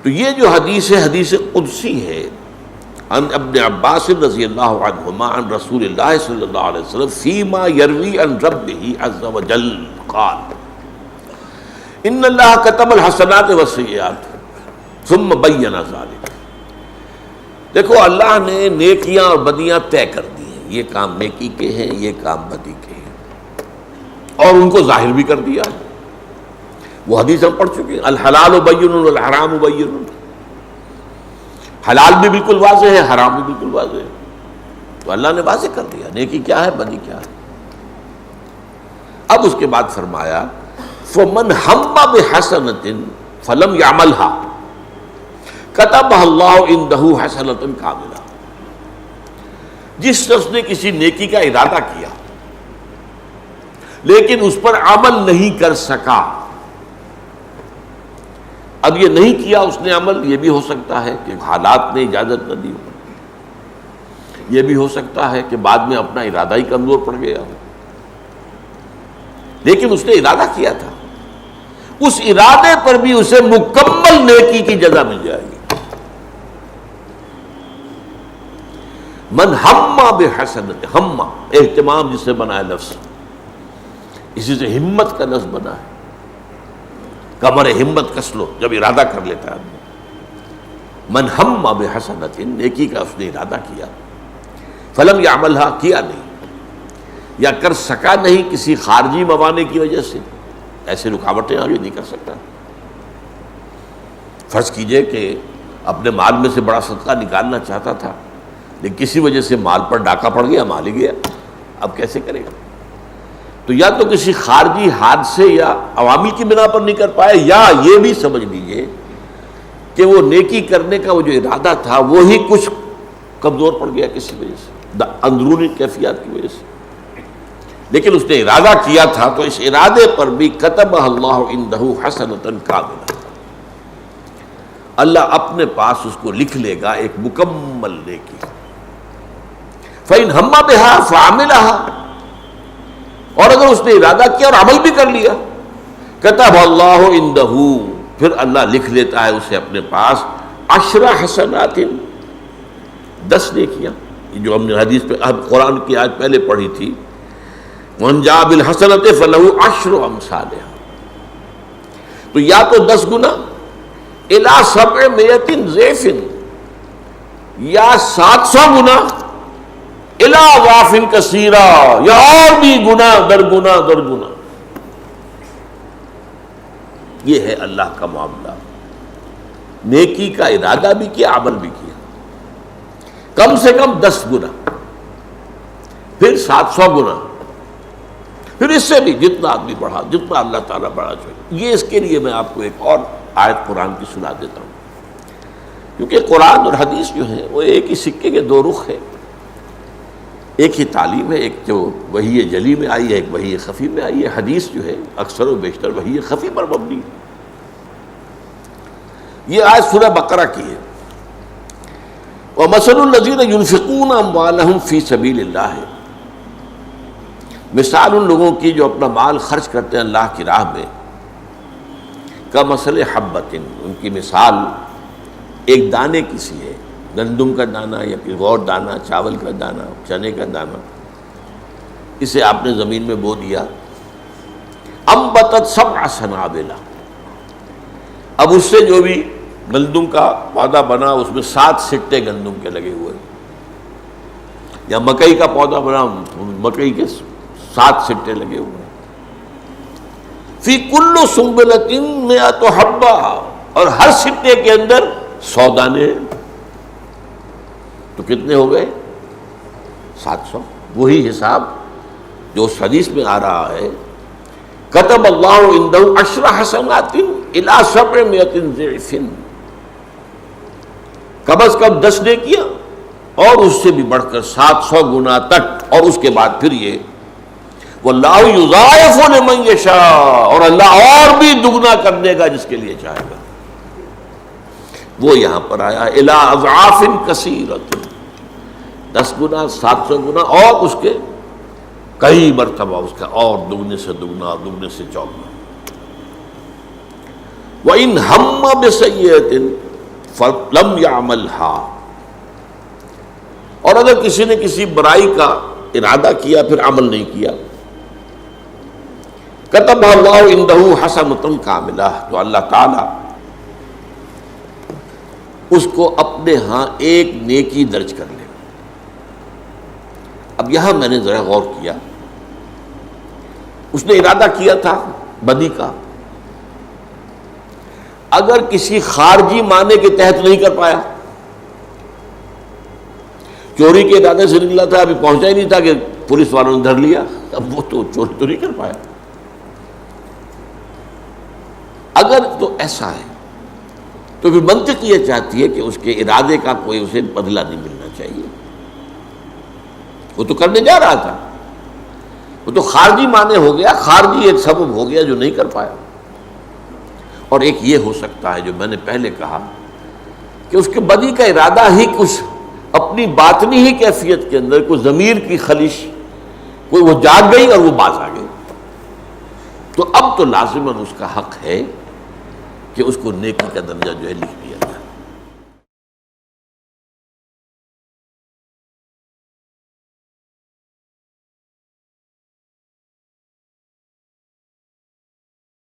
تو یہ جو حدیث ہے حدیث قدسی ہے، عن ابن عباس رضی اللہ عنہما عن رسول اللہ صلی اللہ علیہ وسلم فیما یروی عن ربہ عز وجل قال ان اللہ کتب الحسنات والسیئات ثم بین ذلک. دیکھو اللہ نے نیکیاں اور بدیاں طے کر دی ہیں، یہ کام نیکی کے ہیں، یہ کام بدی کے ہیں، اور ان کو ظاہر بھی کر دیا. وہ حدیث ہم پڑھ چکے ہیں، الحلال بین والحرام بین. حلال بھی بالکل واضح ہے، حرام بھی بالکل واضح ہے. تو اللہ نے واضح کر دیا نیکی کیا ہے، بدی کیا ہے. اب اس کے بعد فرمایا فمن ہم بحسنۃ فلم یعملها کتبہ اللہ عندہ حسنۃ کاملہ. جس شخص نے کسی نیکی کا ارادہ کیا لیکن اس پر عمل نہیں کر سکا، اب یہ نہیں کیا اس نے عمل، یہ بھی ہو سکتا ہے کہ حالات نے اجازت نہ دی ہو، یہ بھی ہو سکتا ہے کہ بعد میں اپنا ارادہ ہی کمزور پڑ گیا ہو، لیکن اس نے ارادہ کیا تھا، اس ارادے پر بھی اسے مکمل نیکی کی جزا مل جائے گی. من ہم بحسنۃ، ہم اہتمام جس سے بنا ہے لفظ، اسی سے ہمت کا لفظ بنا ہے. کمر ہمت کس لو جب ارادہ کر لیتا ہے آدمی. من ہم بحسنۃ، نیکی کا اس نے ارادہ کیا، فلم یعملھا، کیا نہیں یا کر سکا نہیں کسی خارجی موانع کی وجہ سے، ایسے رکاوٹیں آگے نہیں کر سکتا. فرض کیجئے کہ اپنے مال میں سے بڑا صدقہ نکالنا چاہتا تھا لیکن کسی وجہ سے مال پر ڈاکہ پڑ گیا، مال ہی گیا، اب کیسے کرے گا؟ تو یا تو کسی خارجی حادثے یا عوامل کی بنا پر نہیں کر پائے، یا یہ بھی سمجھ لیجئے کہ وہ نیکی کرنے کا وہ جو ارادہ تھا وہی کچھ کمزور پڑ گیا کسی وجہ سے، اندرونی کیفیات کی وجہ سے. لیکن اس نے ارادہ کیا تھا تو اس ارادے پر بھی کتب اللہ عندہ حسنۃ کاملہ، اللہ اپنے پاس اس کو لکھ لے گا ایک مکمل نیکی. فَإِنْ هَمَّ بِهَا فَعَمِلَهَا، اور اگر اس نے ارادہ کیا اور عمل بھی کر لیا، کتب اللہ عندہ، پھر اللہ لکھ لیتا ہے اسے اپنے پاس 10 حسنات، 10 نیکیاں. جو ہم نے حدیث پہ قرآن کی آیت پہلے پڑھی تھی، وَمَنْ جَاءَ بِالْحَسَنَةِ فَلَهُ 10 أَمْثَالِهَا. تو یا تو 10 گنا الی 700 ضعف، یا 700 گنا الی اضعاف کثیرہ، یا اور بھی گنا در گنا در گنا. یہ ہے اللہ کا معاملہ. نیکی کا ارادہ بھی کیا، عمل بھی کیا، کم سے کم 10 گنا، پھر 700 گنا، پھر اس سے بھی جتنا آدمی بڑھا، جتنا اللہ تعالیٰ بڑھا چاہیے. یہ اس کے لیے میں آپ کو ایک اور آیت قرآن کی سنا دیتا ہوں، کیونکہ قرآن اور حدیث جو ہیں وہ ایک ہی سکے کے دو رخ ہیں، ایک ہی تعلیم ہے، ایک جو وحی جلی میں آئی ہے، ایک وحی خفی میں آئی ہے. حدیث جو ہے اکثر و بیشتر وحی خفی پر مبنی ہے. یہ آیت سورہ بقرہ کی ہے. وَمَثَلُ الَّذِينَ يُنْفِقُونَ أَمْوَالَهُمْ فِي سَبِيلِ اللَّهِ، مثال ان لوگوں کی جو اپنا مال خرچ کرتے ہیں اللہ کی راہ میں، كَمَثَلِ حَبَّةٍ، ان کی مثال ایک دانے کی سی ہے، گندم کا دانہ یا کوئی اور دانہ، چاول کا دانہ، چنے کا دانہ. اسے آپ نے زمین میں بو دیا، انبتت 7 سنابل، اب اس سے جو بھی گندم کا پودا بنا اس میں 7 سٹے گندم کے لگے ہوئے، یا مکئی کا پودا بنا مکئی کے 7 سٹے لگے ہوئے. فی کل سنبلۃ 100 حبہ، اور ہر سٹے کے اندر 100 دانے. تو کتنے ہو گئے؟ 700. وہی حساب جو اس حدیث میں آ رہا ہے، کتب اللہ عندہ 10 حسنات الی 700 ضعف، کم از کم 10 نیکیاں اور اس سے بھی بڑھ کر 700 گنا تک. اور اس کے بعد پھر یہ واللہ یضاعف لمن یشاء، اور اللہ اور بھی دگنا کر دے گا جس کے لیے چاہے گا. وہ یہاں پر آیا الی اضعاف کثیرۃ، 10 گنا، 700 گنا، اور اس کے کئی مرتبہ اس کا اور دگنے سے دگنا، دگنے سے چوگنا. وَإِنْ هَمَّ بِسَيِّئَةٍ، فلم يعملها، اور اگر کسی نے کسی برائی کا ارادہ کیا پھر عمل نہیں کیا، کتبہ اللہ عنہ حسنۃ کاملہ، تو اللہ تعالی اس کو اپنے ہاں ایک نیکی درج کر لے۔ اب یہاں میں نے ذرا غور کیا، اس نے ارادہ کیا تھا بدی کا، اگر کسی خارجی معنی کے تحت نہیں کر پایا، چوری کے ارادے سے نکلا تھا، ابھی پہنچا ہی نہیں تھا کہ پولیس والوں نے دھر لیا، اب وہ تو چوری تو نہیں کر پایا۔ اگر تو ایسا ہے تو پھر منطق یہ چاہتی ہے کہ اس کے ارادے کا کوئی اسے بدلہ نہیں ملنا چاہیے، وہ تو کرنے جا رہا تھا، وہ تو خارجی معنی ہو گیا، خارجی ایک سبب ہو گیا جو نہیں کر پایا۔ اور ایک یہ ہو سکتا ہے جو میں نے پہلے کہا کہ اس کے بدی کا ارادہ ہی کچھ اپنی باطنی ہی کیفیت کے اندر کوئی ضمیر کی خلش، کوئی وہ جاگ گئی اور وہ باز آ گئی، تو اب تو لازماً اس کا حق ہے کہ اس کو نیکی کا درجہ جو ہے لکھ